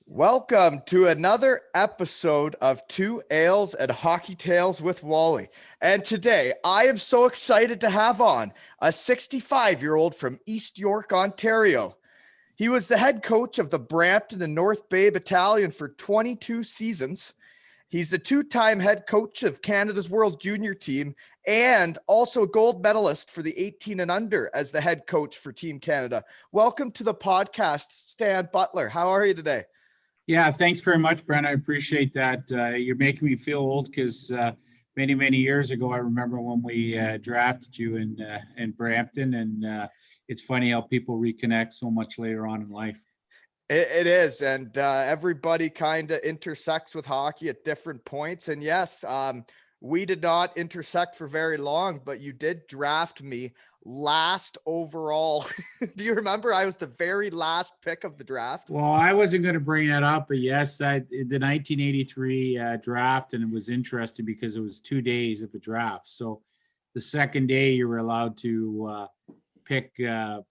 Welcome to another episode of Two Ales and Hockey Tales with Wally. And today I am so excited to have on a 65-year-old from East York, Ontario. He was the head coach of the Brampton and North Bay Battalion for 22 seasons. He's the two-time head coach of Canada's World Junior team and also a gold medalist for the 18 and under as the head coach for Team Canada. Welcome to the podcast, Stan Butler. How are you today? Yeah, thanks very much, Brent. I appreciate that. You're making me feel old because many years ago, I remember when we drafted you in Brampton, and it's funny how people reconnect so much later on in life. It is, and everybody kind of intersects with hockey at different points. And yes, we did not intersect for very long, but you did draft me last overall. Do you remember? I was the very last pick of the draft. Well, I wasn't going to bring that up, but yes, the 1983 draft, and it was interesting because it was 2 days of the draft. So the second day you were allowed to pick, the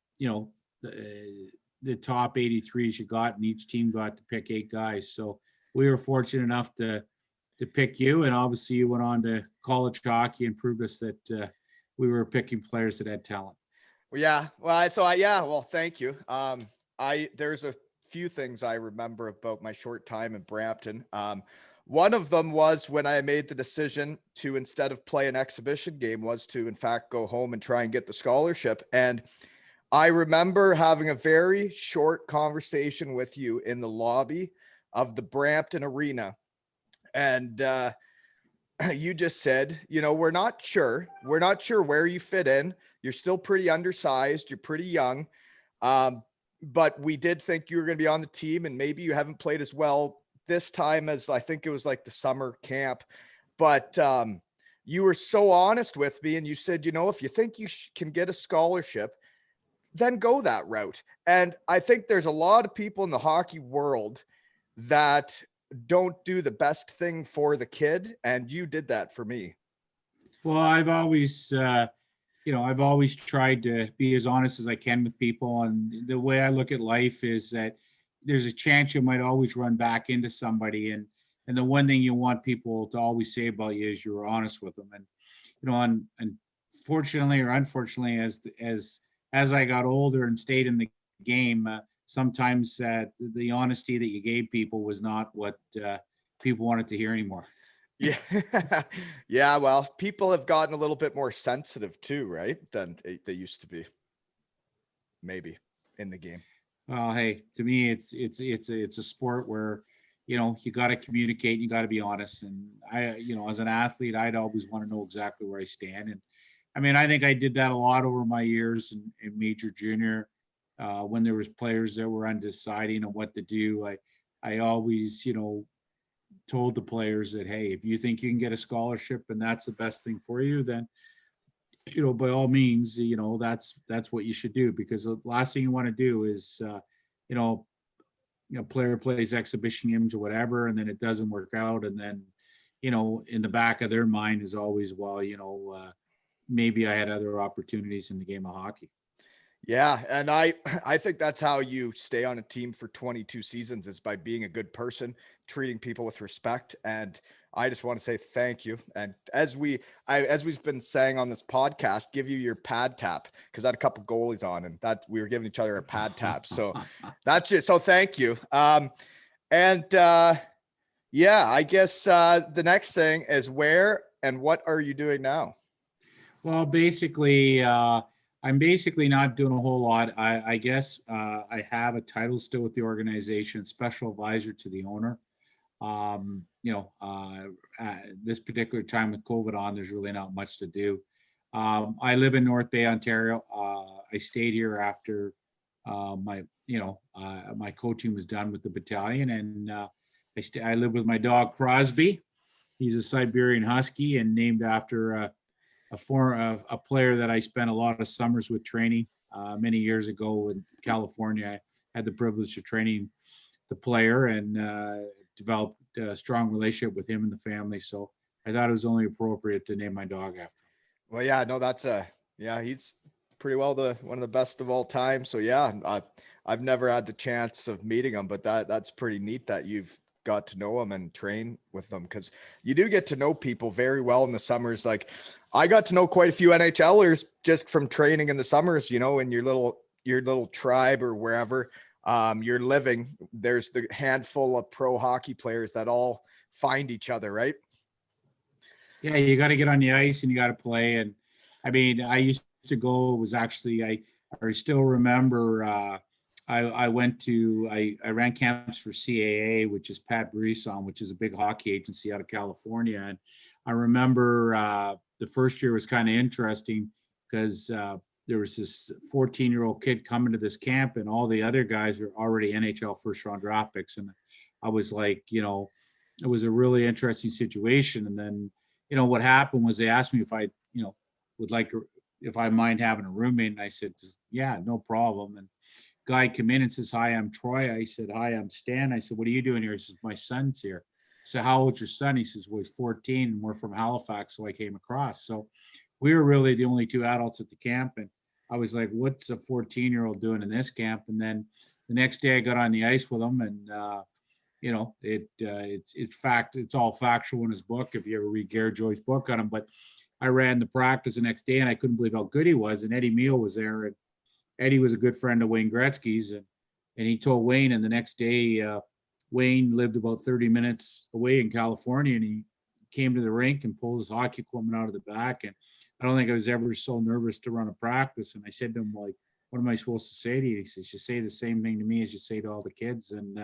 top 83s you got, and each team got to pick 8 guys. So we were fortunate enough to pick you, and obviously you went on to college hockey and proved us that we were picking players that had talent. Well, yeah. Well, thank you. There's a few things I remember about my short time in Brampton. One of them was when I made the decision to, instead of play an exhibition game, was to in fact go home and try and get the scholarship. And I remember having a very short conversation with you in the lobby of the Brampton Arena. And you just said, we're not sure where you fit in. You're still pretty undersized. You're pretty young. But we did think you were going to be on the team, and maybe you haven't played as well this time as I think it was like the summer camp. But you were so honest with me, and you said, if you think you can get a scholarship, then go that route. And I think there's a lot of people in the hockey world that don't do the best thing for the kid, and you did that for me. Well, I've always tried to be as honest as I can with people, and the way I look at life is that there's a chance you might always run back into somebody, and the one thing you want people to always say about you is you were honest with them. And fortunately or unfortunately, as I got older and stayed in the game, sometimes the honesty that you gave people was not what people wanted to hear anymore. Yeah. Yeah. Well, people have gotten a little bit more sensitive too, right? Than they used to be, maybe, in the game. Well, hey, to me, it's a sport where, you got to communicate, you got to be honest. And as an athlete, I'd always want to know exactly where I stand. And I mean, I think I did that a lot over my years in major junior. When there was players that were undeciding on what to do, I always, told the players that, hey, if you think you can get a scholarship and that's the best thing for you, then, by all means, that's what you should do, because the last thing you want to do is, player plays exhibition games or whatever, and then it doesn't work out. And then, in the back of their mind is always, well, maybe I had other opportunities in the game of hockey. Yeah. And I think that's how you stay on a team for 22 seasons, is by being a good person, treating people with respect. And I just want to say thank you. And as we've been saying on this podcast, give you your pad tap, because I had a couple goalies on, and that we were giving each other a pad tap. So that's it. So thank you. Yeah, I guess the next thing is, where and what are you doing now? Well, basically, I'm basically not doing a whole lot. I guess I have a title still with the organization, special advisor to the owner. This particular time with COVID on, there's really not much to do. I live in North Bay, Ontario. I stayed here after my coaching was done with the battalion, and I live with my dog Crosby. He's a Siberian Husky, and named after a player that I spent a lot of summers with training many years ago in California. I had the privilege of training the player and developed a strong relationship with him and the family. So I thought it was only appropriate to name my dog after him. Well, yeah, no, he's pretty well one of the best of all time. So yeah, I've never had the chance of meeting them, but that's pretty neat that you've got to know them and train with them, because you do get to know people very well in the summers. Like I got to know quite a few NHLers just from training in the summers, you know, in your little tribe or wherever you're living. There's the handful of pro hockey players that all find each other, right? Yeah, you got to get on the ice and you got to play. And I mean, I used to go. It was actually I still remember. I went to I ran camps for CAA, which is Pat Brisson, which is a big hockey agency out of California. And I remember the first year was kind of interesting because there was this 14-year-old kid coming to this camp, and all the other guys were already NHL first-round draft picks. And I was like, you know, it was a really interesting situation. And then, you know, what happened was they asked me if I, you know, would like, if I mind having a roommate. And I said, yeah, no problem. And guy came in and says, hi, I'm Troy. I said, hi, I'm Stan. I said, what are you doing here? He says, my son's here. So how old's your son? He says, well, he's 14 and we're from Halifax. So I came across. So we were really the only two adults at the camp. And I was like, what's a 14-year-old doing in this camp? And then the next day I got on the ice with him, and you know, it's all factual in his book if you ever read Gary Joy's book on him. But I ran the practice the next day and I couldn't believe how good he was. And Eddie Meal was there, and Eddie was a good friend of Wayne Gretzky's, and he told Wayne. And the next day, Wayne lived about 30 minutes away in California, and he came to the rink and pulled his hockey equipment out of the back. And I don't think I was ever so nervous to run a practice. And I said to him, like, what am I supposed to say to you? He says, you say the same thing to me as you say to all the kids. And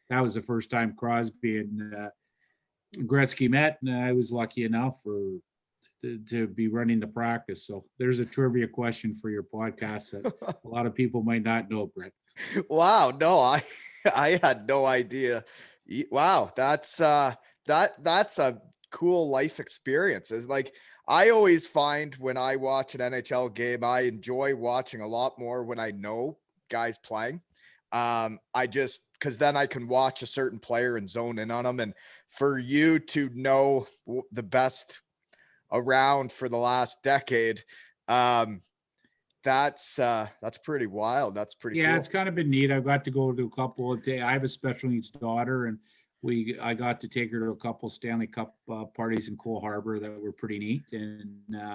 that was the first time Crosby and Gretzky met, and I was lucky enough to be running the practice. So there's a trivia question for your podcast that a lot of people might not know, Brett. Wow, no, I had no idea. Wow, that's a cool life experience. It's like I always find when I watch an NHL game, I enjoy watching a lot more when I know guys playing. I just, because then I can watch a certain player and zone in on them. And for you to know the best around for the last decade, that's pretty wild. That's pretty Yeah, cool. it's kind of been neat. I've got to go to a couple of days. I have a special needs daughter, and I got to take her to a couple Stanley Cup parties in Cole Harbor that were pretty neat. And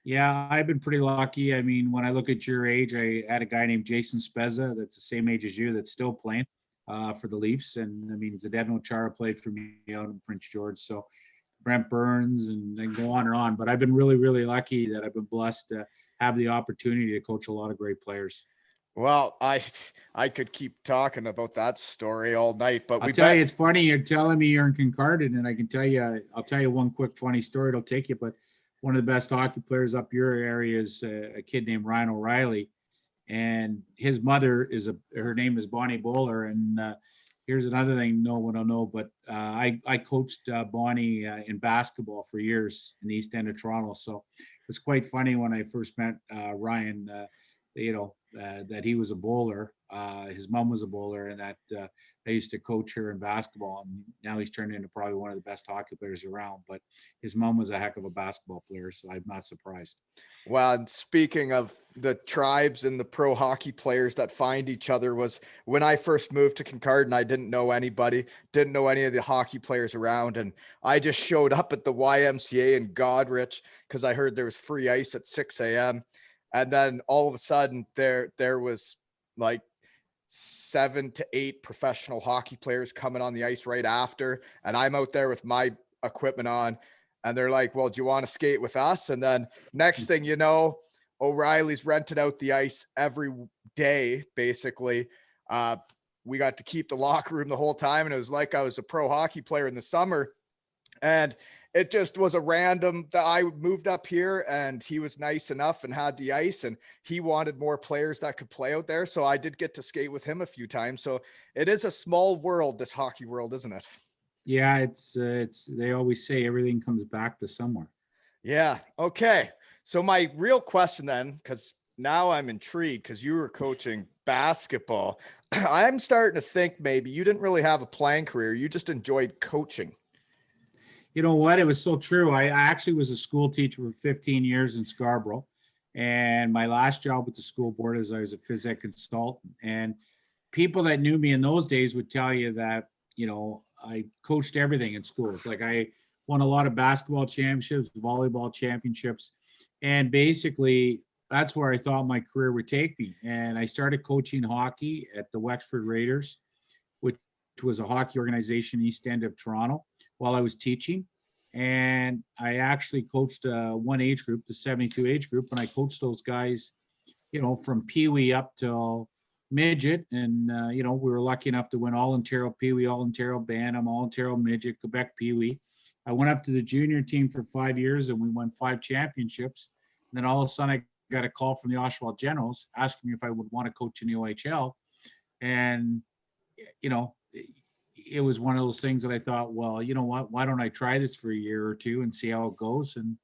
yeah, I've been pretty lucky. I mean, when I look at your age, I had a guy named Jason Spezza that's the same age as you that's still playing for the Leafs. And I mean, Zdeno Chara played for me out in Prince George. So Brent Burns, and go on and on. But I've been really, really lucky that I've been blessed to have the opportunity to coach a lot of great players. Well, I could keep talking about that story all night, but I'll tell you, it's funny. You're telling me you're in Concarded, and I can tell you, I'll tell you one quick funny story. It'll take you, but one of the best hockey players up your area is a kid named Ryan O'Reilly, and his mother her name is Bonnie Bowler. And here's another thing no one will know, but I coached Bonnie in basketball for years in the East End of Toronto. So it was quite funny when I first met Ryan, that he was a bowler. His mom was a bowler, and that I used to coach her in basketball. And now he's turned into probably one of the best hockey players around. But his mom was a heck of a basketball player, so I'm not surprised. Well, and speaking of the tribes and the pro hockey players that find each other, was when I first moved to Kincardine, I didn't know anybody, didn't know any of the hockey players around. And I just showed up at the YMCA in Godrich because I heard there was free ice at 6 a.m. And then all of a sudden there was like 7 to 8 professional hockey players coming on the ice right after. And I'm out there with my equipment on. And they're like, well, do you want to skate with us? And then next thing you know, O'Reilly's rented out the ice every day, basically. We got to keep the locker room the whole time. And it was like I was a pro hockey player in the summer. And it just was a random that I moved up here, and he was nice enough and had the ice, and he wanted more players that could play out there. So I did get to skate with him a few times. So it is a small world, this hockey world, isn't it? Yeah, it's they always say everything comes back to somewhere. Yeah. Okay. So my real question then, because now I'm intrigued because you were coaching basketball. I'm starting to think maybe you didn't really have a playing career. You just enjoyed coaching. You know what? It was so true. I actually was a school teacher for 15 years in Scarborough. And my last job with the school board is I was a phys ed consultant. And people that knew me in those days would tell you that, I coached everything in schools. Like I won a lot of basketball championships, volleyball championships. And basically that's where I thought my career would take me. And I started coaching hockey at the Wexford Raiders, which was a hockey organization east end of Toronto, while I was teaching. And I actually coached one age group, the 72 age group. And I coached those guys, from Pee Wee up till midget. And, we were lucky enough to win all Ontario Pee Wee, all Ontario Bantam, all Ontario Midget, Quebec Pee Wee. I went up to the junior team for 5 years and we won 5 championships. And then all of a sudden I got a call from the Oshawa Generals asking me if I would want to coach in the OHL. And, it was one of those things that I thought, well, you know what, why don't I try this for a year or two and see how it goes? And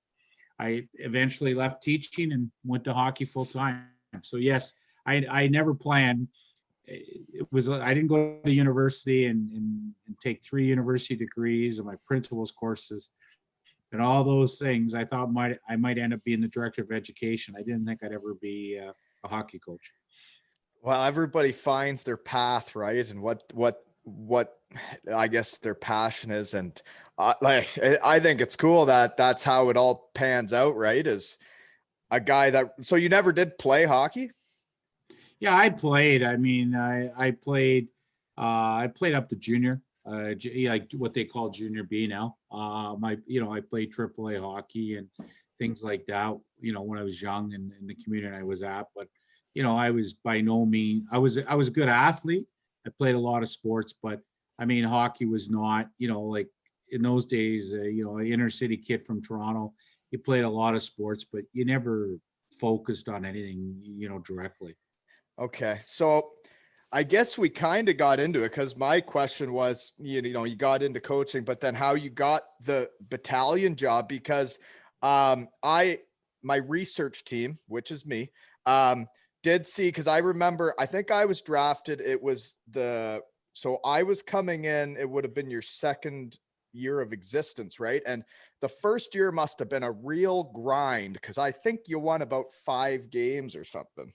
I eventually left teaching and went to hockey full time. So yes, I never planned. I didn't go to university and take 3 university degrees and my principal's courses and all those things. I thought I might end up being the director of education. I didn't think I'd ever be a hockey coach. Well, everybody finds their path, right? And what I guess their passion is. And I think it's cool that that's how it all pans out, right? As a guy so you never did play hockey? Yeah, I played. I mean, I played up to junior, like what they call junior B now. I played AAA hockey and things like that, when I was young and in the community I was at. But, I was by no means, I was a good athlete. I played a lot of sports, but I mean, hockey was not, like in those days, an inner city kid from Toronto, you played a lot of sports, but you never focused on anything, directly. Okay. So I guess we kind of got into it because my question was, you got into coaching, but then how you got the battalion job, because my research team, which is me, did see, because I remember, I think I was drafted. So I was coming in, it would have been your second year of existence, right? And the first year must have been a real grind because I think you won about 5 games or something.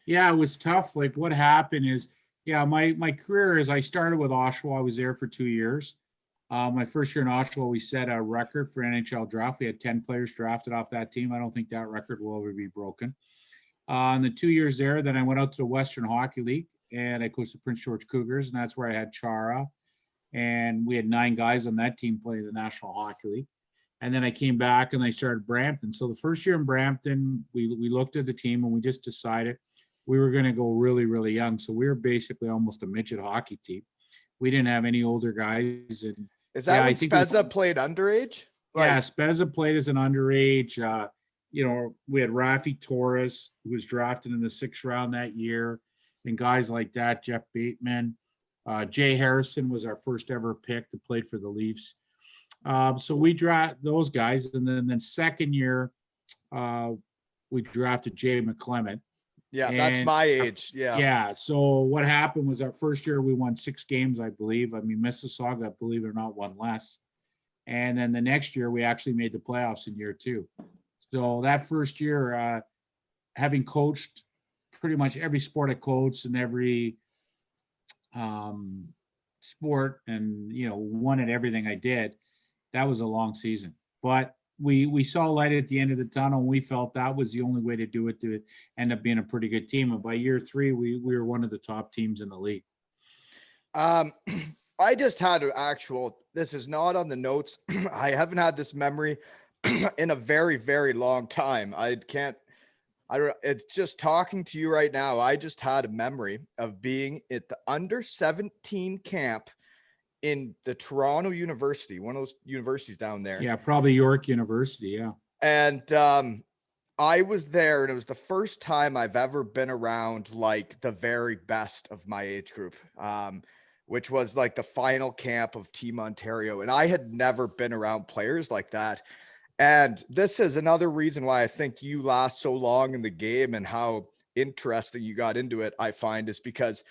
Yeah, it was tough. Like what happened is, my career is I started with Oshawa. I was there for 2 years. My first year in Oshawa, we set a record for NHL draft. We had 10 players drafted off that team. I don't think that record will ever be broken. In the 2 years there, then I went out to the Western Hockey League and I coached the Prince George Cougars, and that's where I had Chara. And we had 9 guys on that team playing the National Hockey League. And then I came back and I started Brampton. So the first year in Brampton, we looked at the team and we just decided we were going to go really, really young. So we were basically almost a midget hockey team. We didn't have any older guys. And is that when Spezza played underage? Yeah, Spezza played as an underage. We had Rafi Torres, who was drafted in the 6th round that year, and guys like that, Jeff Bateman. Jay Harrison was our first ever pick that played for the Leafs. So we drafted those guys. And then second year, we drafted Jay McClement. Yeah, that's my age. Yeah. Yeah. So what happened was our first year, we won 6 games, I believe. I mean, Mississauga, believe it or not, won less. And then the next year, we actually made the playoffs in year 2. So that first year, having coached pretty much every sport I coached and every sport and, won at everything I did, that was a long season. But we saw light at the end of the tunnel, and we felt that was the only way to do it, to end up being a pretty good team. And by year 3, we were one of the top teams in the league. I just had this is not on the notes. I haven't had this memory in a very, very long time. It's just talking to you right now. I just had a memory of being at the under 17 camp in the Toronto University, one of those universities down there. Yeah, probably York University. Yeah. And I was there, and it was the first time I've ever been around like the very best of my age group, which was like the final camp of Team Ontario. And I had never been around players like that. And this is another reason why I think you last so long in the game and how interesting you got into it, I find, is because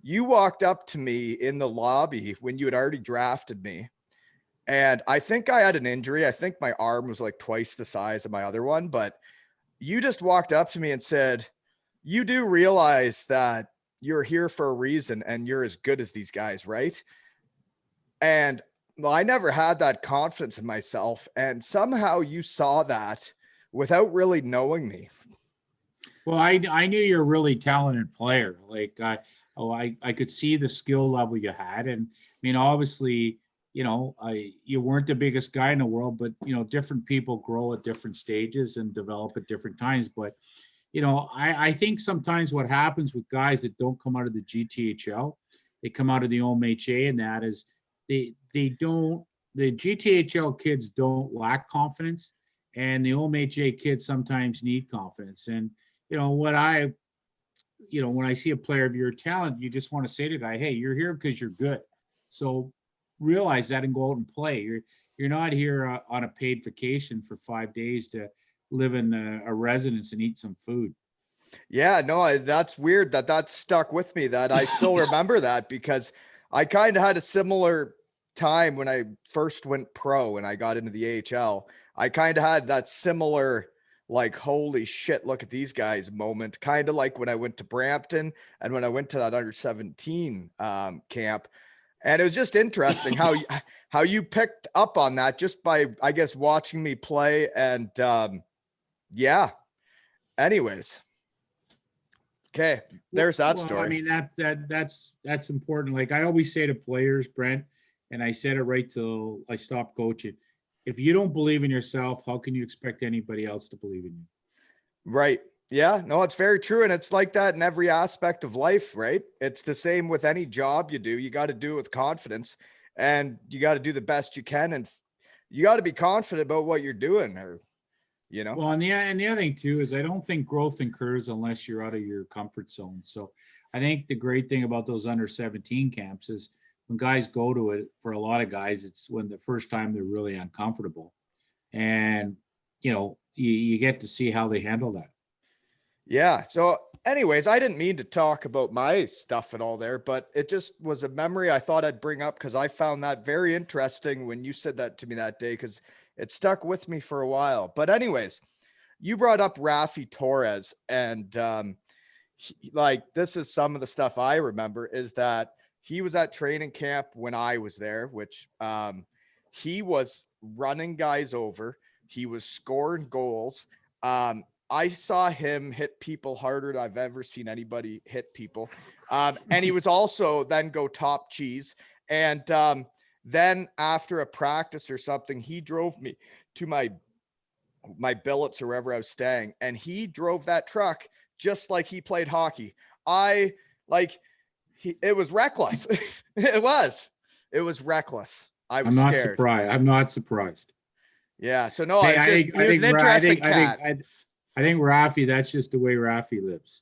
you walked up to me in the lobby when you had already drafted me. And I think I had an injury. I think my arm was like twice the size of my other one, but you just walked up to me and said, "You do realize that you're here for a reason and you're as good as these guys, right? And well, I never had that confidence in myself. And somehow you saw that without really knowing me. Well, I knew you're a really talented player. Like I could see the skill level you had, and I mean, obviously, you weren't the biggest guy in the world, but different people grow at different stages and develop at different times. But I think sometimes what happens with guys that don't come out of the GTHL, they come out of the OMHA, and that is they don't the GTHL kids don't lack confidence, and the OMHA kids sometimes need confidence. And when I see a player of your talent, you just want to say to the guy, hey, you're here because you're good. So realize that and go out and play. You're not here on a paid vacation for 5 days to live in a residence and eat some food. Yeah, no, that's weird that stuck with me, that I still remember that, because I kind of had a similar time when I first went pro and I got into the AHL. I kind of had that similar, like, holy shit, look at these guys moment, kind of like when I went to Brampton and when I went to that under 17 camp. And it was just interesting how you picked up on that just by, I guess, watching me play. And yeah, anyways. Okay, there's that story. I mean, that's important. Like I always say to players, Brent, and I said it right till I stopped coaching. If you don't believe in yourself, how can you expect anybody else to believe in you? Right. Yeah, no, it's very true. And it's like that in every aspect of life, right? It's the same with any job you do. You got to do it with confidence, and you got to do the best you can. And you got to be confident about what you're doing, or, Well, and the other thing too is I don't think growth occurs unless you're out of your comfort zone. So I think the great thing about those under 17 camps is when guys go to it, for a lot of guys, it's when the first time they're really uncomfortable. And, you get to see how they handle that. Yeah. So anyways, I didn't mean to talk about my stuff at all there, but it just was a memory I thought I'd bring up because I found that very interesting when you said that to me that day, because it stuck with me for a while. But anyways, you brought up Rafi Torres, and this is some of the stuff I remember, is that he was at training camp when I was there, which he was running guys over. He was scoring goals. I saw him hit people harder than I've ever seen anybody hit people. And he was also then go top cheese. And then after a practice or something, he drove me to my billets or wherever I was staying. And he drove that truck just like he played hockey. It was reckless. It was reckless. I'm not surprised. I'm not surprised. Yeah. So no, he was an interesting cat. I think Rafi, that's just the way Rafi lives.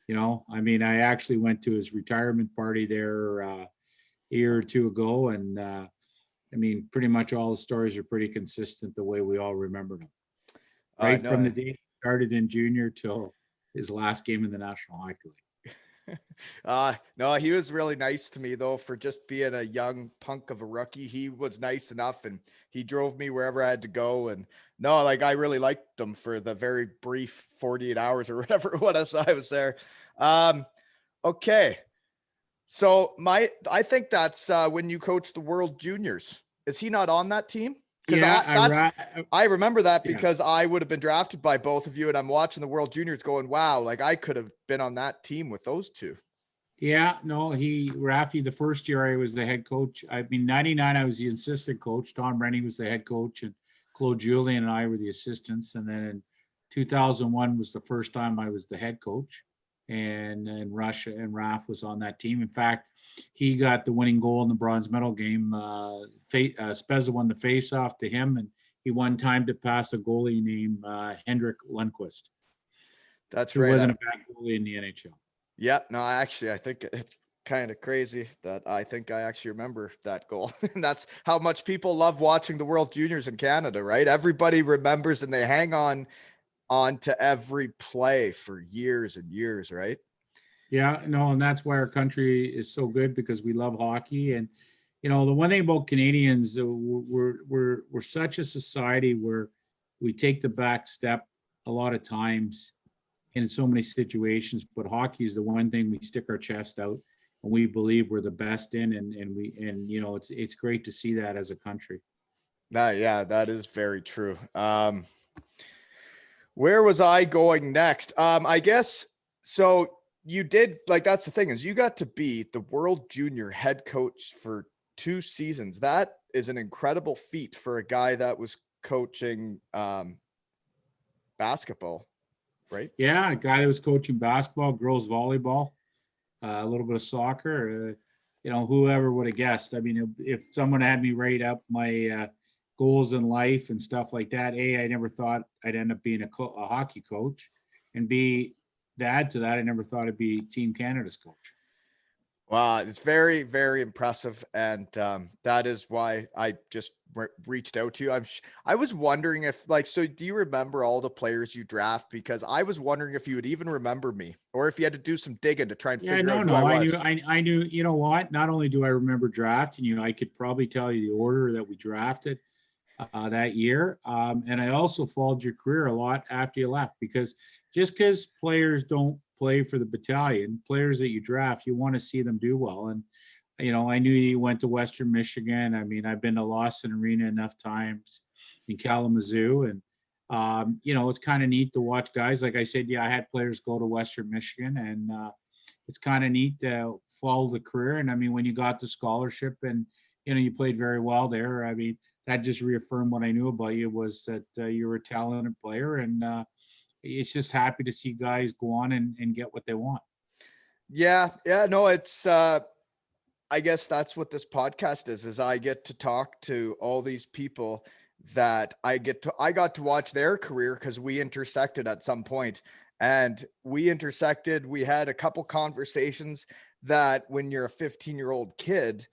I mean, I actually went to his retirement party there a year or two ago. And I mean, pretty much all the stories are pretty consistent the way we all remember them. Right from the day he started in junior till his last game in the National Hockey League. No, he was really nice to me though, for just being a young punk of a rookie. He was nice enough, and he drove me wherever I had to go. And no, I really liked him for the very brief 48 hours or whatever it was I was there. Okay. So I think that's when you coached the World Juniors. Is he not on that team? Because I remember that because I would have been drafted by both of you, and I'm watching the World Juniors going, wow, I could have been on that team with those two. Yeah, no, Rafi, the first year I was the head coach. I mean, 99, I was the assistant coach. Tom Rennie was the head coach, and Claude Julien and I were the assistants. And then in 2001 was the first time I was the head coach. And Russia and Raf was on that team. In fact, he got the winning goal in the bronze medal game. Spezza won the face-off to him, and he won time to pass a goalie named Hendrik Lundqvist. That's right. He wasn't a bad goalie in the NHL. Yeah, no, I think it's kind of crazy that I think I actually remember that goal. And that's how much people love watching the World Juniors in Canada, right? Everybody remembers and they hang on to every play for years and years, right? Yeah, no, and that's why our country is so good, because we love hockey. And the one thing about Canadians, we're such a society where we take the back step a lot of times in so many situations, but hockey is the one thing we stick our chest out and we believe we're the best in, and you know, it's great to see that as a country. Yeah, that is very true. Where was I going next? I guess so. You did, like, that's the thing, is you got to be the world junior head coach for 2 seasons. That is an incredible feat for a guy that was coaching basketball, right? Yeah, a guy that was coaching basketball, girls volleyball, a little bit of soccer. You know, whoever would have guessed? I mean, if someone had me write up my goals in life and stuff like that, A, I never thought I'd end up being a hockey coach, and B, to add to that, I never thought I'd be Team Canada's coach. Wow, it's very, very impressive, and that is why I just reached out to you. I was wondering if, like, so do you remember all the players you draft? Because I was wondering if you would even remember me, or if you had to do some digging to try and Yeah, figure no, out who no. I I knew, was. I knew. You know what? Not only do I remember drafting you, I could probably tell you the order that we drafted that year, and I also followed your career a lot after you left, because just because players don't play for the battalion, players that you draft, you want to see them do well. And you know, I knew you went to Western Michigan. I mean, I've been to Lawson Arena enough times, in Kalamazoo, and you know, it's kind of neat to watch guys. Like I said, yeah, I had players go to Western Michigan, and it's kind of neat to follow the career. And I mean, when you got the scholarship and you know you played very well there, I mean, that just reaffirmed what I knew about you, was that you were a talented player, and it's just happy to see guys go on and get what they want. Yeah, no, it's I guess that's what this podcast is I get to talk to all these people that I got to watch their career, because we intersected at some point, and we had a couple conversations that when you're a 15-year-old kid,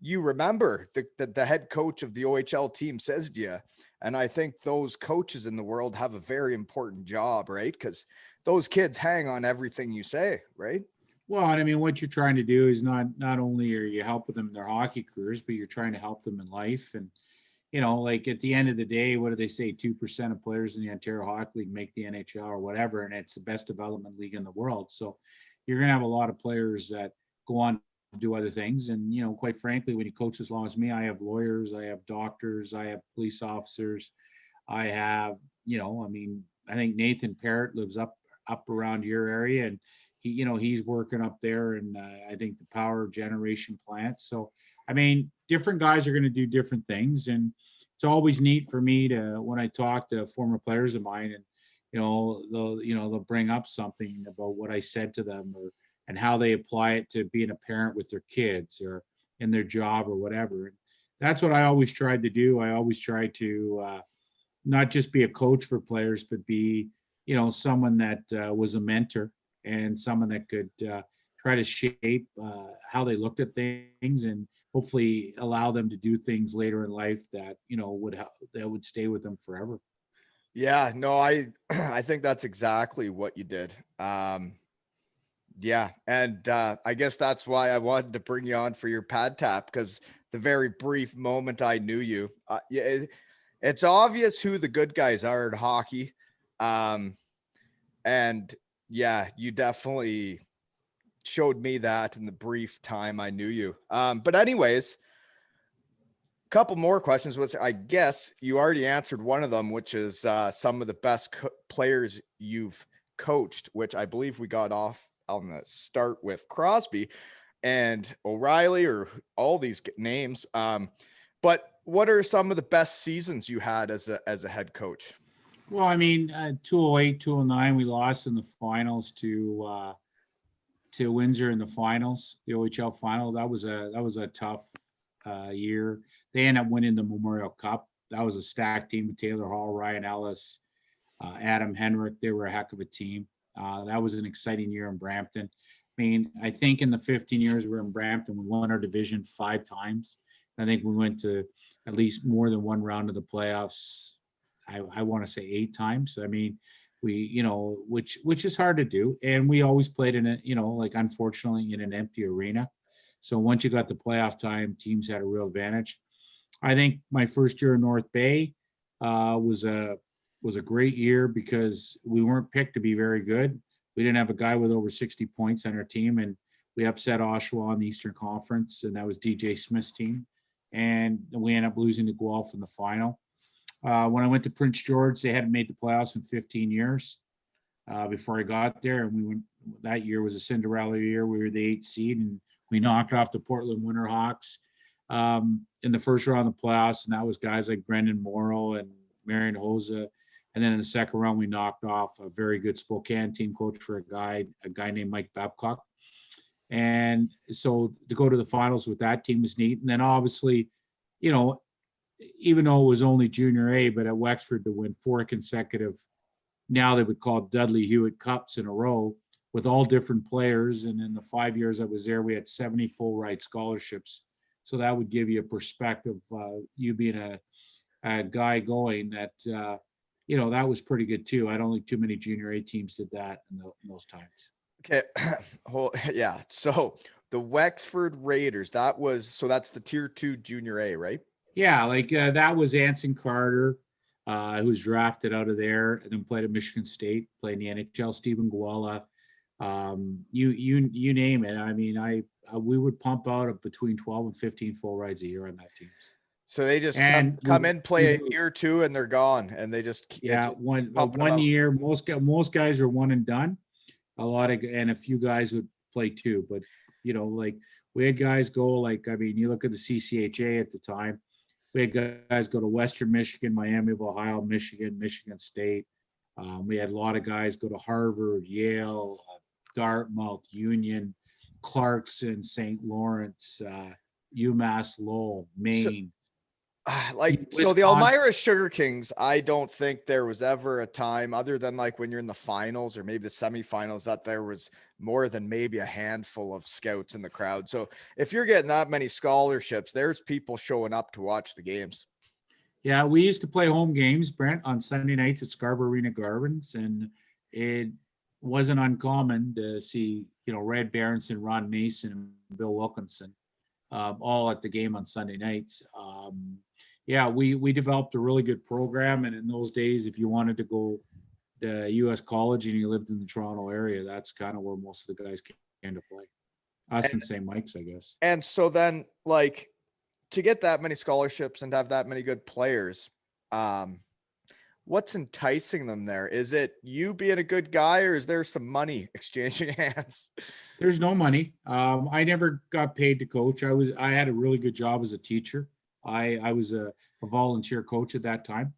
you remember the head coach of the OHL team says to you. And I think those coaches in the world have a very important job, right? Because those kids hang on everything you say, right? Well, and I mean, what you're trying to do is not only are you helping them in their hockey careers, but you're trying to help them in life. And you know, like at the end of the day, what do they say? 2% of players in the Ontario Hockey League make the NHL or whatever, and it's the best development league in the world. So you're going to have a lot of players that go on to do other things. And you know, quite frankly, when you coach as long as me, I have lawyers, I have doctors, I have police officers, I have, you know, I mean, I think Nathan Parrott lives up around your area, and he, you know, he's working up there, and I think the power generation plant. So, I mean, different guys are going to do different things, and it's always neat for me to when I talk to former players of mine, and they'll bring up something about what I said to them, or and how they apply it to being a parent with their kids or in their job or whatever. And that's what I always tried to do. I always tried to not just be a coach for players, but be, you know, someone that was a mentor and someone that could try to shape how they looked at things, and hopefully allow them to do things later in life that, you know, that would stay with them forever. Yeah, no, I I think that's exactly what you did. Yeah, and I guess that's why I wanted to bring you on for your pad tap, because the very brief moment I knew you, yeah, it's obvious who the good guys are in hockey, um, and yeah, you definitely showed me that in the brief time I knew you. But anyways, couple more questions. Was I guess you already answered one of them, which is some of the best players you've coached, which I believe we got off on the start with Crosby and O'Reilly, or all these names. But what are some of the best seasons you had as a head coach? Well, I mean, 208, 209, we lost in the finals to Windsor in the finals, the OHL final. That was a tough year. They ended up winning the Memorial Cup. That was a stacked team with Taylor Hall, Ryan Ellis, Adam Henrik. They were a heck of a team. That was an exciting year in Brampton. I mean, I think in the 15 years we were in Brampton, we won our division 5 times. I think we went to at least more than one round of the playoffs. I want to say 8 times. I mean, we, you know, which is hard to do. And we always played in a, you know, like unfortunately in an empty arena. So once you got the playoff time, teams had a real advantage. I think my first year in North Bay was a great year because we weren't picked to be very good. we didn't have a guy with over 60 points on our team, and we upset Oshawa in the Eastern Conference, and that was DJ Smith's team. And we ended up losing to Guelph in the final. When I went to Prince George, they hadn't made the playoffs in 15 years before I got there. And we went, that year was a Cinderella year. We were the 8th seed, and we knocked off the Portland Winterhawks in the first round of the playoffs. And that was guys like Brendan Morrow and Marion Hosa. And then in the second round, we knocked off a very good Spokane team coach for a guy named Mike Babcock. And so to go to the finals with that team was neat. And then obviously, you know, even though it was only junior A, but at Wexford to win 4 consecutive, now they would call Dudley Hewitt Cups in a row with all different players. And in the 5 years I was there, we had 70 full ride scholarships. So that would give you a perspective, you being a guy going that, you know, that was pretty good too. I don't think too many junior A teams did that in those times. Okay. Yeah. So the Wexford Raiders, that's the tier 2 junior A, right? Yeah. Like that was Anson Carter, who was drafted out of there and then played at Michigan State, played in the NHL, Stephen Guala, you name it. I mean, we would pump out between 12 and 15 full rides a year on that team. So they just come in, play a year or two, and they're gone. And they just one year. Most guys are one and done. And a few guys would play 2. But you know, like we had guys go. Like I mean, you look at the CCHA at the time. We had guys go to Western Michigan, Miami of Ohio, Michigan, Michigan State. We had a lot of guys go to Harvard, Yale, Dartmouth, Union, Clarkson, St. Lawrence, UMass Lowell, Maine. So the Elmira Sugar Kings, I don't think there was ever a time other than like when you're in the finals or maybe the semifinals that there was more than maybe a handful of scouts in the crowd. So if you're getting that many scholarships, there's people showing up to watch the games. Yeah, we used to play home games, Brent, on Sunday nights at Scarborough Arena Gardens, and it wasn't uncommon to see, you know, Red Berenson, Ron Mason, and Bill Wilkinson all at the game on Sunday nights. Yeah, we developed a really good program, and in those days, if you wanted to go to U.S. college and you lived in the Toronto area, that's kind of where most of the guys came to play. Us and St. Mike's, I guess. And so then, like, to get that many scholarships and to have that many good players, what's enticing them there? Is it you being a good guy, or is there some money exchanging hands? There's no money. I never got paid to coach. I had a really good job as a teacher. I was a volunteer coach at that time.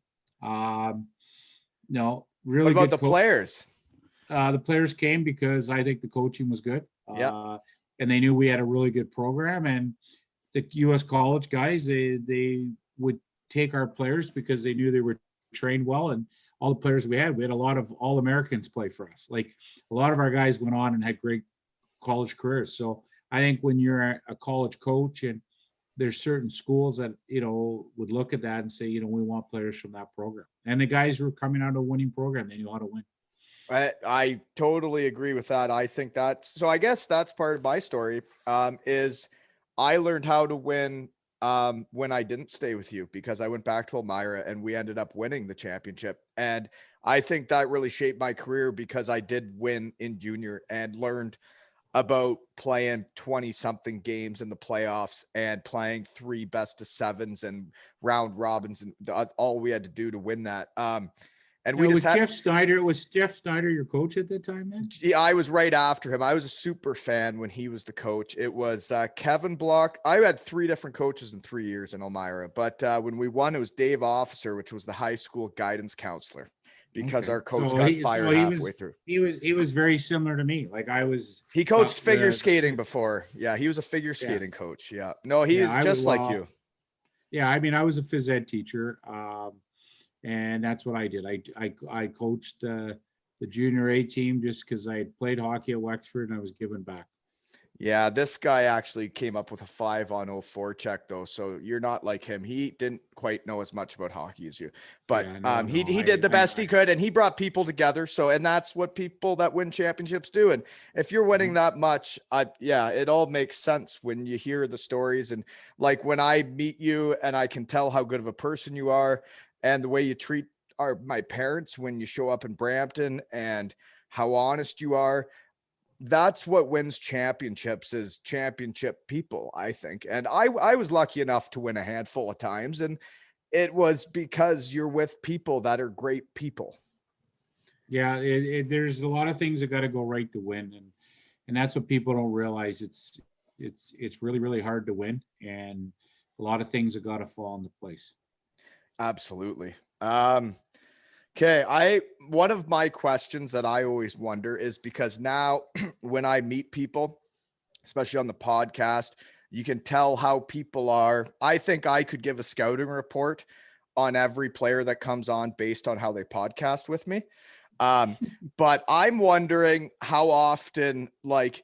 No, really. What about the players? The players came because I think the coaching was good. Yeah. And they knew we had a really good program, and the U.S. college guys, they would take our players because they knew they were trained well, and all the players we had a lot of All-Americans play for us. Like a lot of our guys went on and had great college careers. So I think when you're a college coach, and there's certain schools that, you know, would look at that and say, you know, we want players from that program. And the guys were coming out of a winning program. They knew how to win. I totally agree with that. I think so I guess that's part of my story, is I learned how to win when I didn't stay with you, because I went back to Elmira and we ended up winning the championship. And I think that really shaped my career, because I did win in junior and learned about playing 20 something games in the playoffs and playing 3 best of 7s and round robins, and all we had to do to win that. And we Jeff Snyder. Was Jeff Snyder your coach at that time, then? Yeah, I was right after him. I was a super fan when he was the coach. It was Kevin Block. I had 3 different coaches in 3 years in Elmira, but when we won, it was Dave Officer, which was the high school guidance counselor, because our coach got fired halfway through. He was very similar to me. Like he coached figure skating before. Yeah, he was a figure skating coach. Yeah, no, he's just like you. Yeah, I mean, I was a phys ed teacher. And that's what I did. I coached the junior A team just because I had played hockey at Wexford and I was giving back. Yeah, this guy actually came up with a 5 on 0 forecheck though, so you're not like him. He didn't quite know as much about hockey as you, but he did the best he could, and he brought people together. So, and that's what people that win championships do. And if you're winning that much, it all makes sense when you hear the stories. And like when I meet you, and I can tell how good of a person you are, and the way you treat my parents when you show up in Brampton, and how honest you are. That's what wins championships, is championship people, I think. And I was lucky enough to win a handful of times, and it was because you're with people that are great people. Yeah, there's a lot of things that got to go right to win, and that's what people don't realize. It's really really hard to win, and a lot of things have got to fall into place. Absolutely. Okay, one of my questions that I always wonder is, because now when I meet people, especially on the podcast, you can tell how people are. I think I could give a scouting report on every player that comes on based on how they podcast with me. But I'm wondering how often, like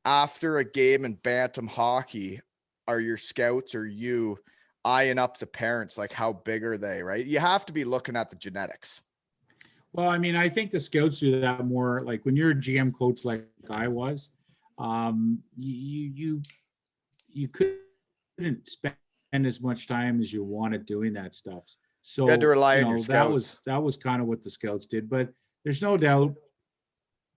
after a game in bantam hockey, are your scouts or you eyeing up the parents? Like, how big are they, right? You have to be looking at the genetics. Well, I mean, I think the scouts do that more. Like when you're a GM coach, like I was, you couldn't spend as much time as you wanted doing that stuff. You had to So, rely on your that scouts. was kind of what the scouts did. But there's no doubt,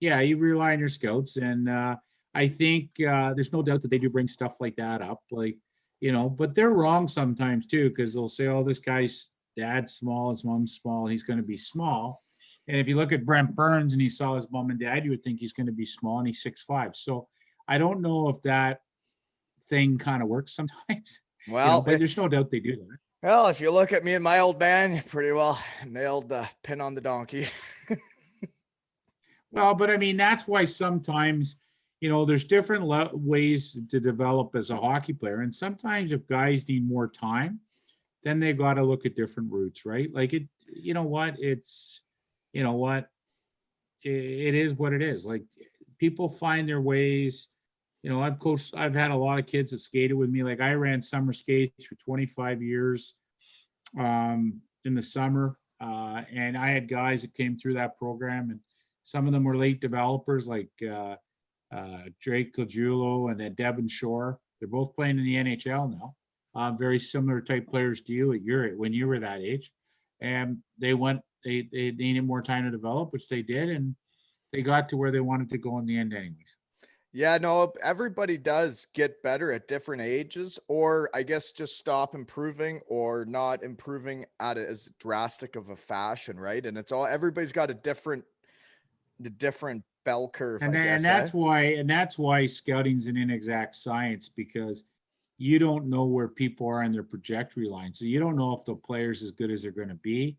yeah, you rely on your scouts, and I think there's no doubt that they do bring stuff like that up, like but they're wrong sometimes too, because they'll say, "Oh, this guy's dad's small, his mom's small, he's going to be small." And if you look at Brent Burns and he saw his mom and dad, you would think he's going to be small, and he's 6'5". So I don't know if that thing kind of works sometimes, Well, but there's no doubt they do that. well, if you look at me and my old man, you pretty well nailed the pin on the donkey. Well, but I mean, that's why sometimes, there's different ways to develop as a hockey player. And sometimes if guys need more time, then they got to look at different routes, right? Like it is what it is. Like people find their ways. I've had a lot of kids that skated with me. Like I ran summer skates for 25 years in the summer. And I had guys that came through that program, and some of them were late developers, like Drake Cojulo and then Devin Shore. They're both playing in the NHL now. Very similar type players to you when you were that age. And they needed more time to develop, which they did, and they got to where they wanted to go in the end anyways. Yeah, no, everybody does get better at different ages, or I guess just stop improving or not improving at as drastic of a fashion, right? And everybody's got the different bell curve, I guess. That's why scouting's an inexact science, because you don't know where people are on their trajectory line. So you don't know if the player's as good as they're going to be,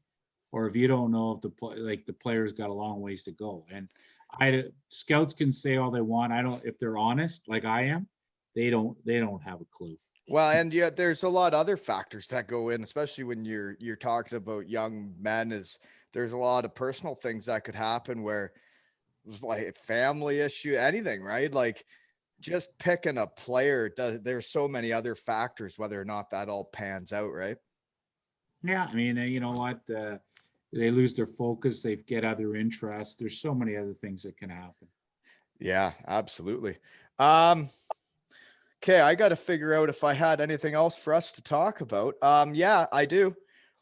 or if you don't know if the player's got a long ways to go. And scouts can say all they want. If they're honest, like I am, they don't have a clue. Well, and yeah, there's a lot of other factors that go in, especially when you're talking about young men. There's a lot of personal things that could happen, where like family issue, anything, right? Like just picking a player there's so many other factors, whether or not that all pans out, right? Yeah, I mean, you know what? They lose their focus. They get other interests. There's so many other things that can happen. Yeah, absolutely. Okay, I got to figure out if I had anything else for us to talk about. Yeah, I do.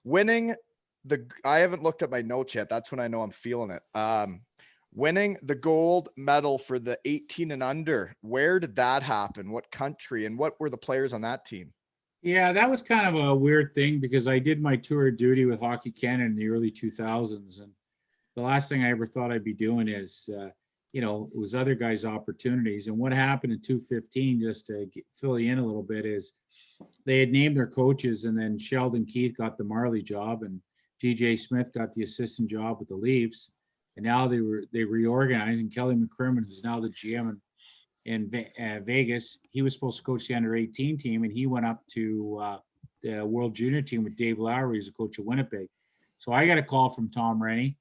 I haven't looked at my notes yet. That's when I know I'm feeling it. Winning the gold medal for the 18 and under. Where did that happen? What country? And what were the players on that team? Yeah, that was kind of a weird thing, because I did my tour of duty with Hockey Canada in the early 2000s. And the last thing I ever thought I'd be doing is, it was other guys' opportunities. And what happened in 2015, just to fill you in a little bit, is they had named their coaches, and then Sheldon Keith got the Marley job, and TJ Smith got the assistant job with the Leafs. And now they reorganized, and Kelly McCrimmon, who's now the GM in Vegas, he was supposed to coach the under-18 team, and he went up to the World Junior team with Dave Lowry, who's the coach of Winnipeg. So I got a call from Tom Rennie,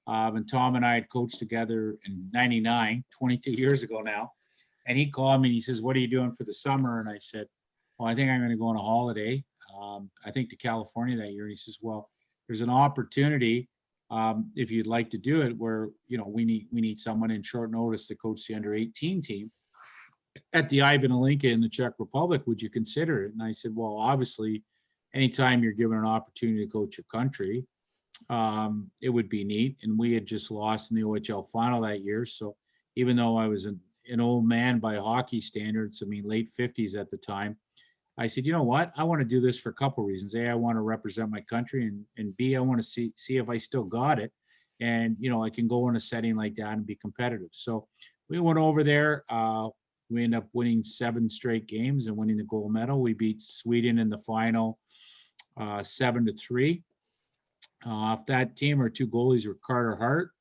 and Tom and I had coached together in '99, 22 years ago now. And he called me and he says, "What are you doing for the summer?" And I said, "Well, I think I'm going to go on a holiday. I think to California that year." And he says, "Well, there's an opportunity if you'd like to do it, where we need someone in short notice to coach the under-18 team at the Ivan Alinka in the Czech Republic. Would you consider it?" And I said, "Well, obviously, anytime you're given an opportunity to coach your country, it would be neat. And we had just lost in the OHL final that year. So even though I was an old man by hockey standards, I mean, late 50s at the time, I said, you know what? I want to do this for a couple of reasons. A, I want to represent my country, and B, I want to see if I still got it. And, I can go in a setting like that and be competitive. So we went over there. We ended up winning 7 straight games and winning the gold medal. We beat Sweden in the final 7-3. Off that team, our 2 goalies were Carter Hart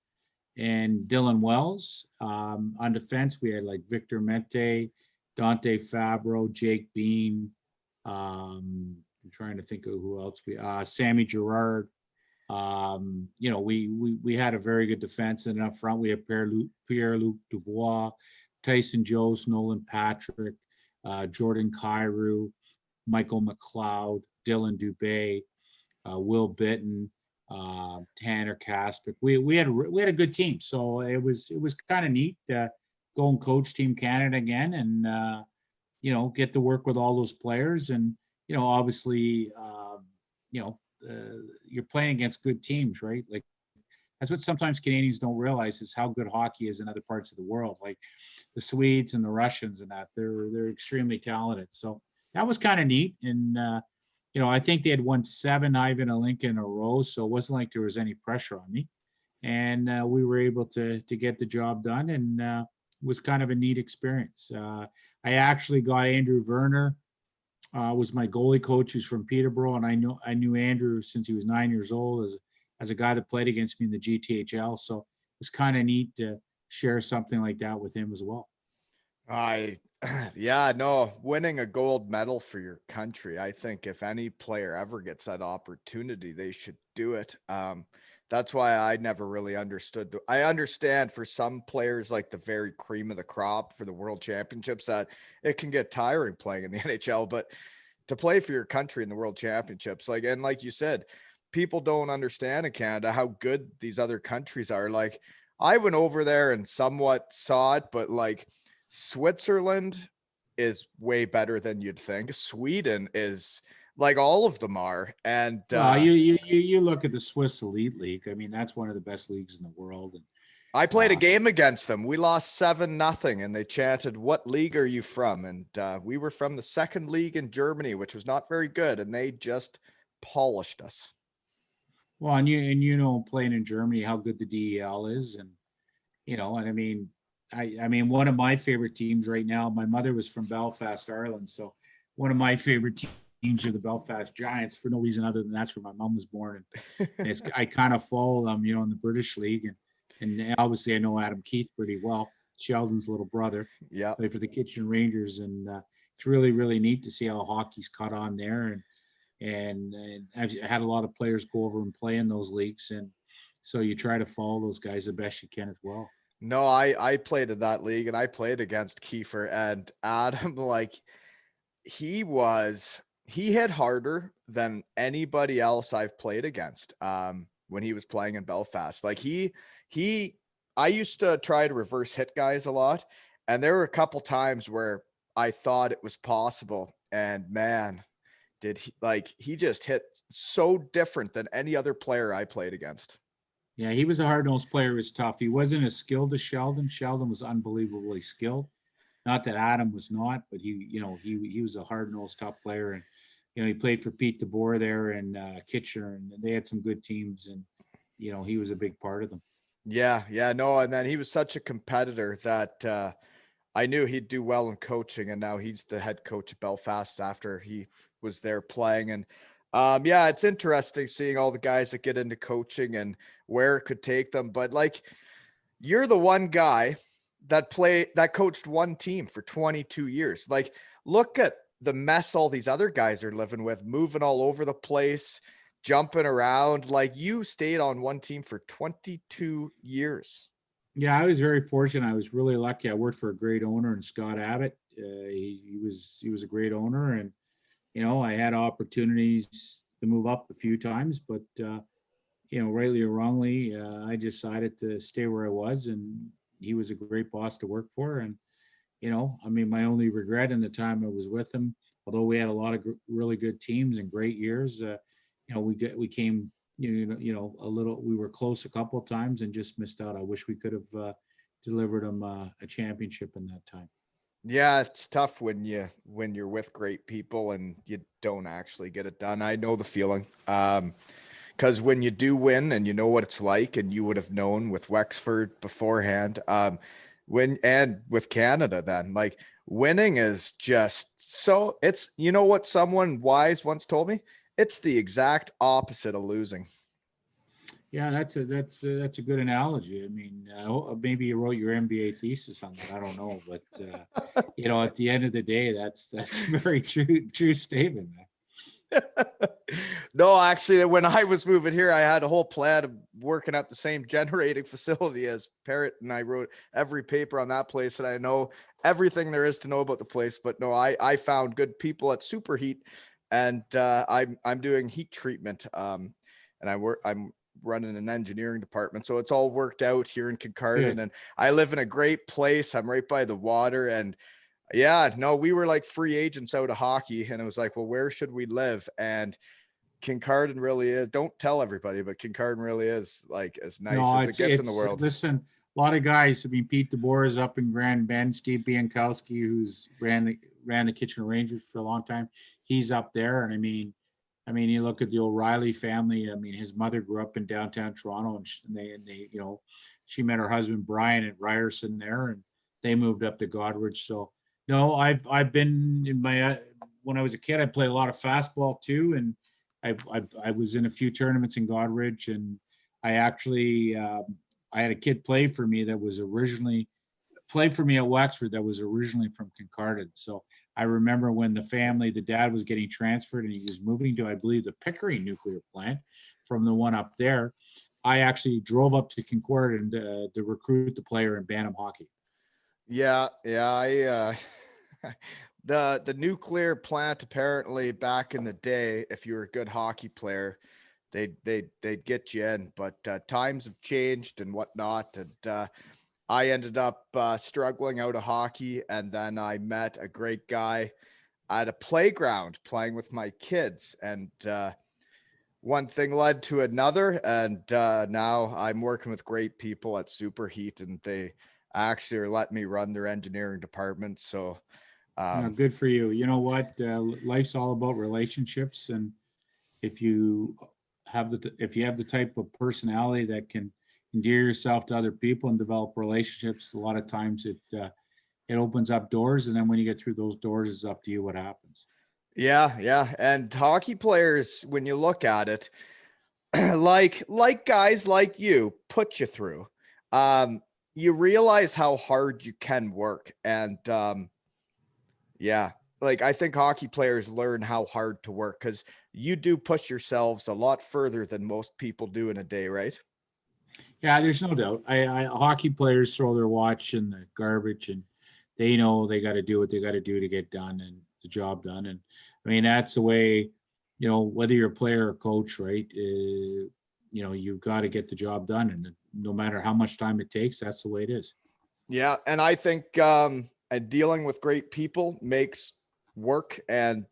and Dylan Wells. On defense, we had like Victor Mente, Dante Fabro, Jake Bean. I'm trying to think of who else Sammy Gerard. We had a very good defense, and up front we have Pierre-Luc Dubois, Tyson Jost, Nolan Patrick, Jordan Kyrou, Michael McLeod, Dylan Dubé, Will Bitten, Tanner Kaspic. We had a good team, so it was kind of neat to go and coach Team Canada again, and get to work with all those players, and obviously, you're playing against good teams, right? Like that's what sometimes Canadians don't realize is how good hockey is in other parts of the world, like the Swedes and the Russians, and that they're extremely talented. So that was kind of neat, and I think they had won 7 Ivan Olinka in a row, so it wasn't like there was any pressure on me, and we were able to get the job done, and it was kind of a neat experience. I actually got Andrew Werner, was my goalie coach, who's from Peterborough, and I knew Andrew since he was 9 years old as a guy that played against me in the GTHL. So it was kind of neat to share something like that with him as well. Yeah, no, winning a gold medal for your country. I think if any player ever gets that opportunity, they should do it. That's why I never really understood. I understand for some players, like the very cream of the crop for the world championships, that it can get tiring playing in the NHL, but to play for your country in the world championships, like you said, people don't understand in Canada how good these other countries are. Like I went over there and somewhat saw it, but like Switzerland is way better than you'd think. Sweden is, like, all of them are. And you look at the Swiss Elite League. I mean, that's one of the best leagues in the world. And I played a game against them. We lost 7-0, and they chanted, "What league are you from?" And we were from the second league in Germany, which was not very good, and they just polished us. Well, and playing in Germany, how good the DEL is, and and I mean, one of my favorite teams right now. My mother was from Belfast, Ireland, so one of my favorite teams are the Belfast Giants, for no reason other than that's where my mom was born, and I kind of follow them, in the British League, and obviously I know Adam Keith pretty well, Sheldon's little brother. Yeah, played for the Kitchen Rangers, and it's really, really neat to see how hockey's caught on there, and I've had a lot of players go over and play in those leagues, and so you try to follow those guys the best you can as well. no, I played in that league, and I played against Kiefer and Adam. Like he hit harder than anybody else I've played against. When he was playing in Belfast, like I used to try to reverse hit guys a lot, and there were a couple times where I thought it was possible, and man, he just hit so different than any other player I played against. Yeah, he was a hard-nosed player. He was tough. He wasn't as skilled as Sheldon. Sheldon was unbelievably skilled. Not that Adam was not, but he was a hard-nosed, tough player, and he played for Pete DeBoer there in Kitchener, and they had some good teams, and he was a big part of them. Yeah, no, and then he was such a competitor that I knew he'd do well in coaching, and now he's the head coach at Belfast after he was there playing. And yeah, it's interesting seeing all the guys that get into coaching and where it could take them. But like, you're the one guy that coached one team for 22 years. Like, look at the mess all these other guys are living with, moving all over the place, jumping around. Like, you stayed on one team for 22 years. Yeah, I was very fortunate. I was really lucky. I worked for a great owner in Scott Abbott. He was a great owner, and I had opportunities to move up a few times, but rightly or wrongly, I decided to stay where I was, and he was a great boss to work for. And my only regret in the time I was with him, although we had a lot of really good teams and great years, we came a little. We were close a couple of times and just missed out. I wish we could have delivered them a championship in that time. Yeah, it's tough when you're with great people and you don't actually get it done. I know the feeling. Because when you do win and you know what it's like, and you would have known with Wexford beforehand, when and with Canada, then like winning is just so it's what someone wise once told me, it's the exact opposite of losing. Yeah, that's a good analogy. I mean, maybe you wrote your MBA thesis on that. I don't know, but at the end of the day, that's a very true statement, man. No, actually, when I was moving here, I had a whole plan of working at the same generating facility as Parrot, and I wrote every paper on that place, and I know everything there is to know about the place. But no, I found good people at Superheat, and I'm doing heat treatment, and I'm running an engineering department, so it's all worked out here in Kincardine, Good. and I live in a great place. I'm right by the water, and yeah, no, we were like free agents out of hockey, and it was like, well, where should we live? And Kincardine really is. Don't tell everybody, but Kincardine really is like as nice No, as it gets in the world. listen, a lot of guys. I mean, Pete DeBoer is up in Grand Bend. Steve Biankowski, who's ran the Kitchener Rangers for a long time, he's up there. And I mean, you look at the O'Reilly family. I mean, his mother grew up in downtown Toronto, and they she met her husband Brian at Ryerson there, and they moved up to Godridge. So no, I've been in my when I was a kid, I played a lot of fastball too, and I was in a few tournaments in Godridge, and I actually I had a kid play for me that was originally played for me at Wexford that was originally from Kincardine. So I remember when the dad was getting transferred and he was moving to, I believe, the Pickering nuclear plant from the one up there. I actually drove up to Kincardine to recruit the player in Bantam hockey. Yeah, yeah. The nuclear plant apparently back in the day, if you were a good hockey player, they'd get you in. But times have changed and whatnot, and I ended up struggling out of hockey, and then I met a great guy at a playground playing with my kids, and one thing led to another, and now I'm working with great people at Superheat, and they actually are letting me run their engineering department. So, Now, um, good for you. You know what? Life's all about relationships, and if you if you have the type of personality that can endear yourself to other people and develop relationships, a lot of times it opens up doors, and then when you get through those doors, it's up to you what happens. yeah, yeah, and hockey players, when you look at it, like guys like you put you through, um, you realize how hard you can work, and yeah, like I think hockey players learn how hard to work because you do push yourselves a lot further than most people do in a day, right? Yeah, there's no doubt. Hockey players throw their watch in the garbage, and they know they got to do what they got to do to get done and the job done. And I mean, that's the way, whether you're a player or coach, right? You've got to get the job done, and no matter how much time it takes, that's the way it is. Yeah, and I think and dealing with great people makes work and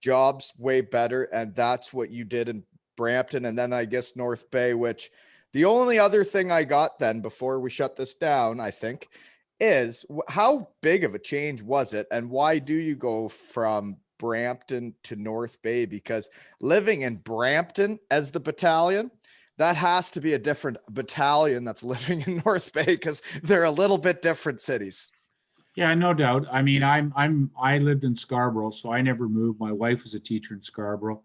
jobs way better, and that's what you did in Brampton, and then I guess North Bay. Which the only other thing I got then before we shut this down, I think, is how big of a change was it, and why do you go from Brampton to North Bay? Because living in Brampton as the battalion, that has to be a different battalion that's living in North Bay because they're a little bit different cities. Yeah, no doubt. I mean, I lived in Scarborough, so I never moved. My wife was a teacher in Scarborough,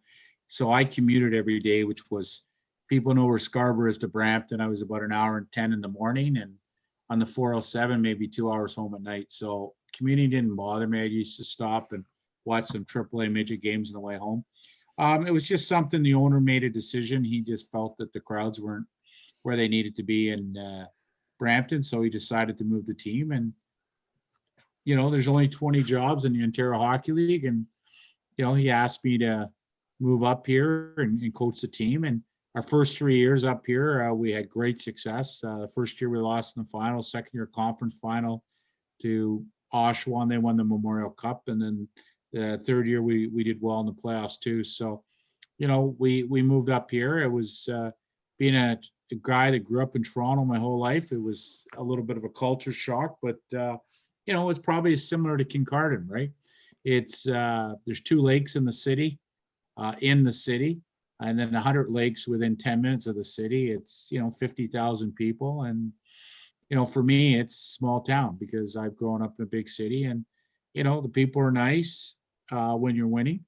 so I commuted every day, which was people know where Scarborough is to Brampton. I was about an hour and 10 in the morning, and on the 407, maybe 2 hours home at night. So commuting didn't bother me. I used to stop and watch some AAA midget games on the way home. It was just something the owner made a decision. He just felt that the crowds weren't where they needed to be in Brampton, so he decided to move the team. And there's only 20 jobs in the Ontario Hockey League, and he asked me to move up here and coach the team. And our first 3 years up here, we had great success. The first year we lost in the final, second year conference final to Oshawa. They won the Memorial Cup, and then the third year we did well in the playoffs too. So we moved up here. It was being a guy that grew up in Toronto my whole life. It was a little bit of a culture shock, but it's probably similar to Kincardine, right? It's there's 2 lakes in the city, and then 100 lakes within 10 minutes of the city. It's 50,000 people, and for me, it's small town because I've grown up in a big city, and the people are nice when you're winning,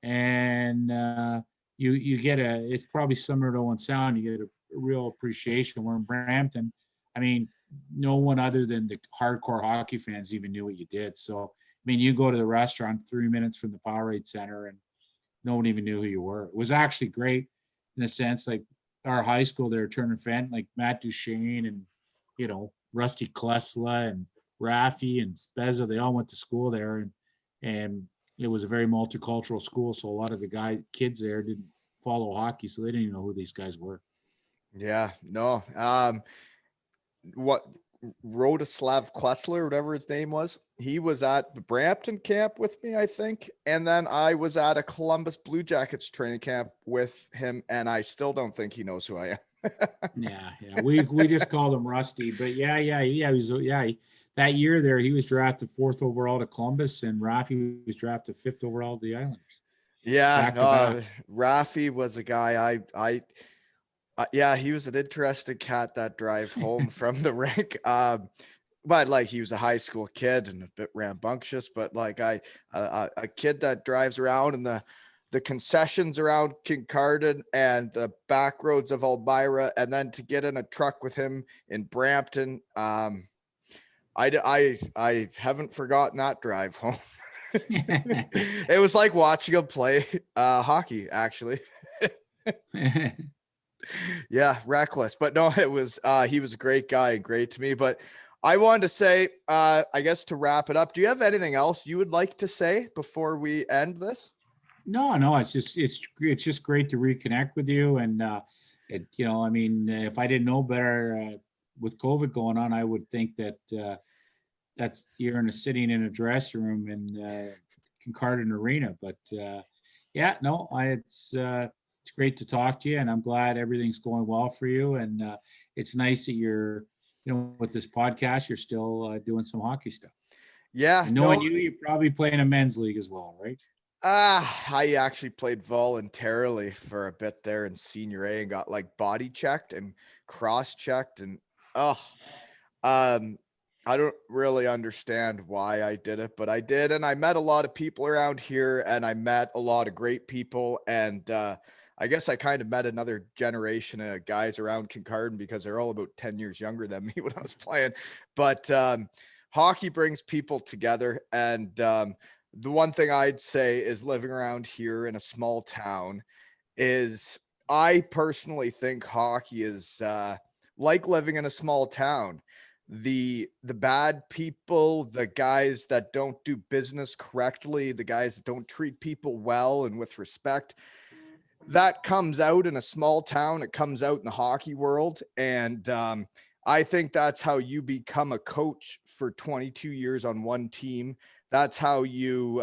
and you get it's probably similar to Owen Sound. You get a real appreciation. We're in Brampton. I mean, no one other than the hardcore hockey fans even knew what you did. So, I mean, you go to the restaurant 3 minutes from the Powerade Center, and no one even knew who you were. It was actually great in a sense. Like our high school there, Turner Fenton, like Matt Duchesne and Rusty Klesla and Raffy and Spezza, they all went to school there, and it was a very multicultural school. So a lot of the kids there didn't follow hockey, so they didn't even know who these guys were. Yeah, no. What Rotislav Klesler, whatever his name was, he was at the Brampton camp with me, I think. And then I was at a Columbus Blue Jackets training camp with him, and I still don't think he knows who I am. Yeah. We just called him Rusty, but that year there, he was drafted 4th overall to Columbus, and Raffy was drafted 5th overall to the Islanders. Yeah, Raffy was a guy yeah, he was an interesting cat that drive home from the rink. But like he was a high school kid and a bit rambunctious, but like a kid that drives around in the concessions around Kincardine and the back roads of Elmira, and then to get in a truck with him in Brampton. I haven't forgotten that drive home. It was like watching him play hockey, actually. Yeah, reckless, but no, it was he was a great guy and great to me. But I wanted to say, I guess to wrap it up, do you have anything else you would like to say before we end this? No, it's just great to reconnect with you. And I mean, if I didn't know better with COVID going on, I would think that that's you're sitting in a dressing room in Kincardine Arena. But it's great to talk to you, and I'm glad everything's going well for you. And it's nice that you're, with this podcast, you're still doing some hockey stuff. Yeah. And knowing you're probably playing a men's league as well, right? I actually played voluntarily for a bit there in senior A and got like body checked and cross checked, and I don't really understand why I did it, but I did. And I met a lot of people around here, and I met a lot of great people. And I guess I kind of met another generation of guys around Kincardine because they're all about 10 years younger than me when I was playing. But hockey brings people together. And the one thing I'd say is living around here in a small town is I personally think hockey is like living in a small town. The bad people, the guys that don't do business correctly, the guys that don't treat people well and with respect, that comes out in a small town. It comes out in the hockey world. And I think that's how you become a coach for 22 years on one team. That's how you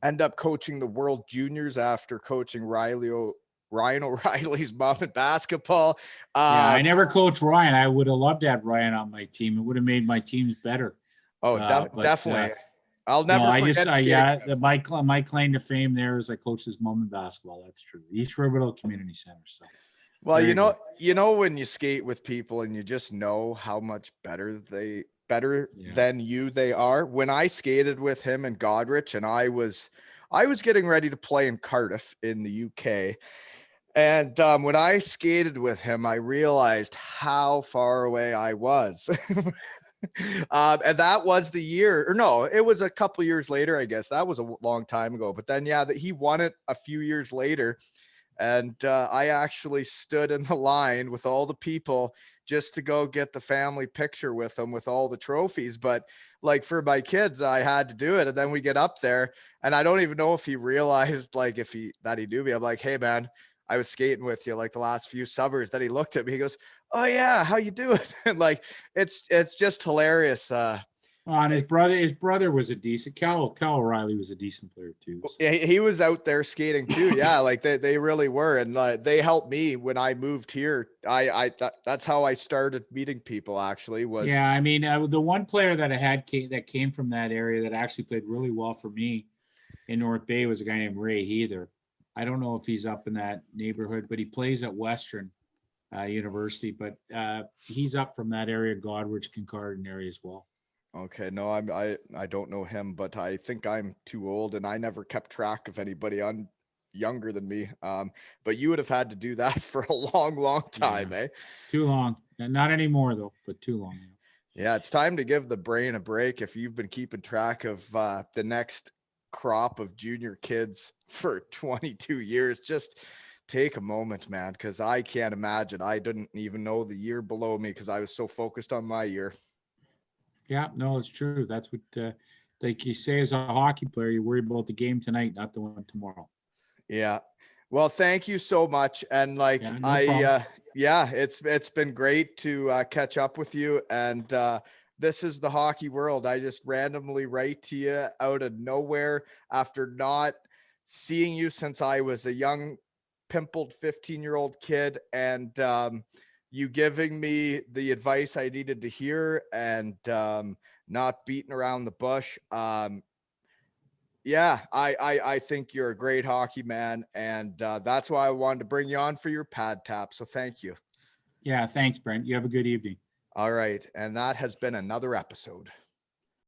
end up coaching the World Juniors after coaching Ryan O'Reilly's mom in basketball. I never coached Ryan. I would have loved to have Ryan on my team. It would have made my teams better. Definitely. I'll never forget. My claim to fame there is I coached his mom in basketball. That's true. East Riverville Community Center. So, well, when you skate with people and you just know how much better than you they are. When I skated with him in Godrich, and I was getting ready to play in Cardiff in the UK. And when I skated with him, I realized how far away I was. And that was the year, or no, it was a couple years later, I guess. That was a long time ago. But then, that he won it a few years later. And I actually stood in the line with all the people just to go get the family picture with him with all the trophies. But like for my kids, I had to do it. And then we get up there, and I don't even know if he realized that he knew me. I'm like, hey man, I was skating with you like the last few summers. Then he looked at me, he goes, oh yeah, how you doing? And like, it's just hilarious. And his brother was a decent, Cal O'Reilly was a decent player too. So. He was out there skating too. Yeah, like they really were, and they helped me when I moved here. That's how I started meeting people. Actually, was Yeah, I mean, the one player that I had that came from that area that actually played really well for me in North Bay was a guy named Ray Heather. I don't know if he's up in that neighborhood, but he plays at Western University. But he's up from that area, Godrich, Kincardine area as well. okay. No, I don't know him, but I think I'm too old, and I never kept track of anybody on younger than me. But you would have had to do that for a long time, Yeah. eh? Too long. And not anymore though, but too long. Yeah, it's time to give the brain a break. If you've been keeping track of the next crop of junior kids for 22 years, just take a moment, man, because I can't imagine. I didn't even know the year below me because I was so focused on my year. Yeah, no, it's true. That's what, like you say, as a hockey player, you worry about the game tonight, not the one tomorrow. Yeah. Well, thank you so much. And like Yeah, no problem. yeah, it's been great to catch up with you. And this is the hockey world. I just randomly write to you out of nowhere after not seeing you since I was a young pimpled 15-year-old kid, and you giving me the advice I needed to hear, and not beating around the bush. Yeah, I think you're a great hockey man, and that's why I wanted to bring you on for your pad tap. So thank you. Yeah, thanks, Brent. You have a good evening. All right, and that has been another episode.